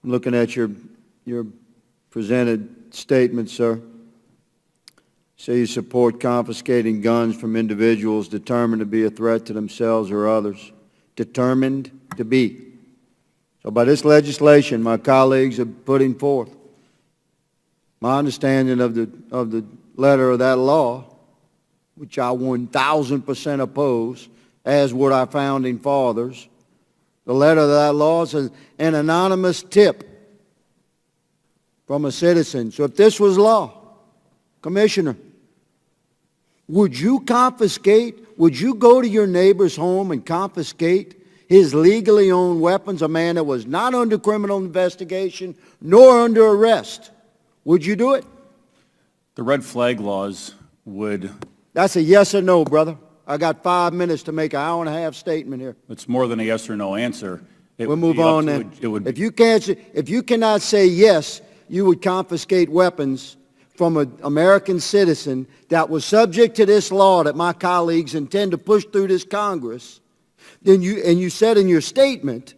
I'm looking at your presented statement, sir. Say you support confiscating guns from individuals determined to be a threat to themselves or others. Determined to be. So by this legislation my colleagues are putting forth, my understanding of the letter of that law, which I 1,000% oppose, as would our founding fathers, the letter of that law says an anonymous tip from a citizen. So if this was law, Commissioner, would you go to your neighbor's home and confiscate his legally owned weapons, a man that was not under criminal investigation nor under arrest? Would you do it? The red flag laws would... That's a yes or no, brother. I got 5 minutes to make an hour-and-a-half statement here. It's more than a yes or no answer. We'll move on then. If you cannot say yes, you would confiscate weapons from an American citizen that was subject to this law that my colleagues intend to push through this Congress, then you said in your statement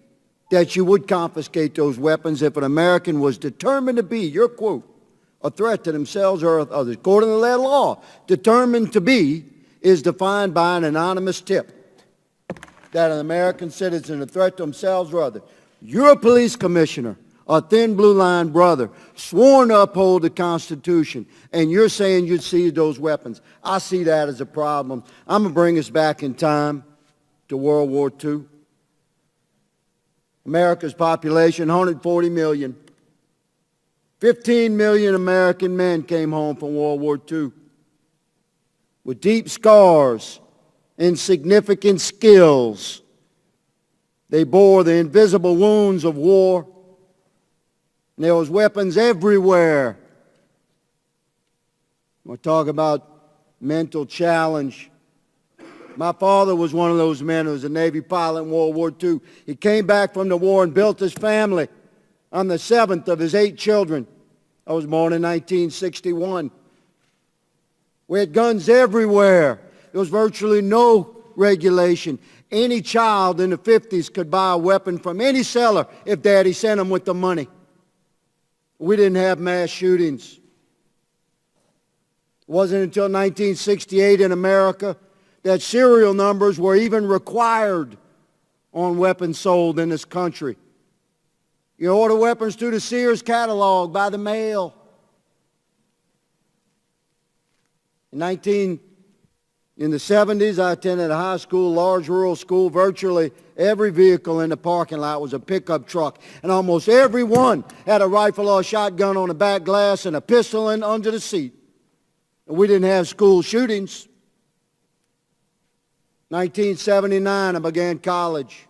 that you would confiscate those weapons if an American was determined to be, your quote, a threat to themselves or others. According to that law, determined to be is defined by an anonymous tip that an American citizen, a threat to themselves or others. You're a police commissioner, a thin blue line brother, sworn to uphold the Constitution, and you're saying you'd seize those weapons. I see that as a problem. I'm going to bring us back in time to World War II. America's population, 140 million. 15 million American men came home from World War II with deep scars and significant skills. They bore the invisible wounds of war. And there was weapons everywhere. We'll talk about mental challenge. My father was one of those men who was a Navy pilot in World War II. He came back from the war and built his family. I'm the seventh of his 8 children. I was born in 1961. We had guns everywhere. There was virtually no regulation. Any child in the 50s could buy a weapon from any seller if Daddy sent them with the money. We didn't have mass shootings. It wasn't until 1968 in America that serial numbers were even required on weapons sold in this country. You order weapons through the Sears catalog by the mail. In the 70s, I attended a high school, large rural school. Virtually every vehicle in the parking lot was a pickup truck, and almost every one had a rifle or a shotgun on the back glass and a pistol under the seat. And we didn't have school shootings. 1979, I began college.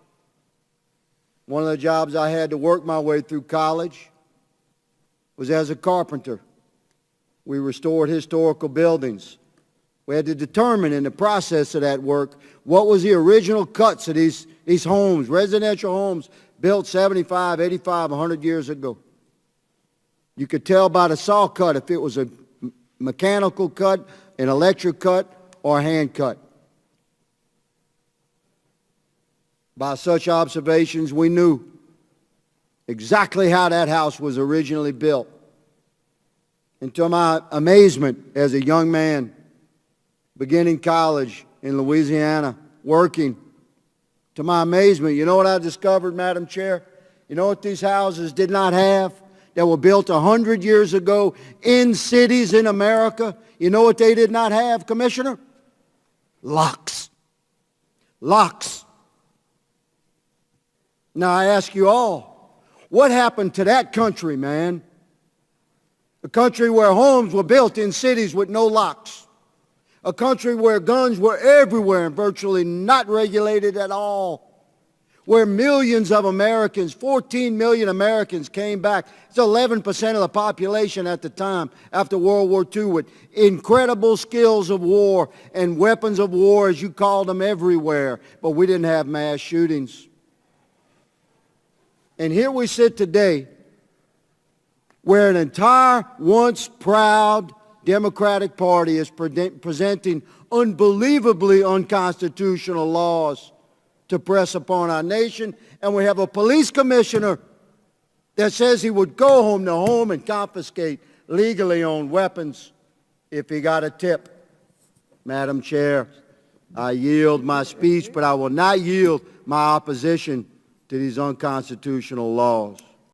One of the jobs I had to work my way through college was as a carpenter. We restored historical buildings. We had to determine in the process of that work what was the original cuts of these homes, residential homes built 75, 85, 100 years ago. You could tell by the saw cut if it was a mechanical cut, an electric cut, or a hand cut. By such observations, we knew exactly how that house was originally built. And to my amazement as a young man, beginning college in Louisiana, working, to my amazement, you know what I discovered, Madam Chair? You know what these houses did not have that were built 100 years ago in cities in America? You know what they did not have, Commissioner? Locks. Locks. Now I ask you all, what happened to that country, man? A country where homes were built in cities with no locks. A country where guns were everywhere and virtually not regulated at all. Where millions of Americans, 14 million Americans came back. It's 11% of the population at the time after World War II with incredible skills of war and weapons of war, as you called them, everywhere. But we didn't have mass shootings. And here we sit today where an entire once proud Democratic Party is presenting unbelievably unconstitutional laws to press upon our nation, and we have a police commissioner that says he would go home to home and confiscate legally owned weapons if he got a tip. Madam Chair, I yield my speech, but I will not yield my opposition to these unconstitutional laws.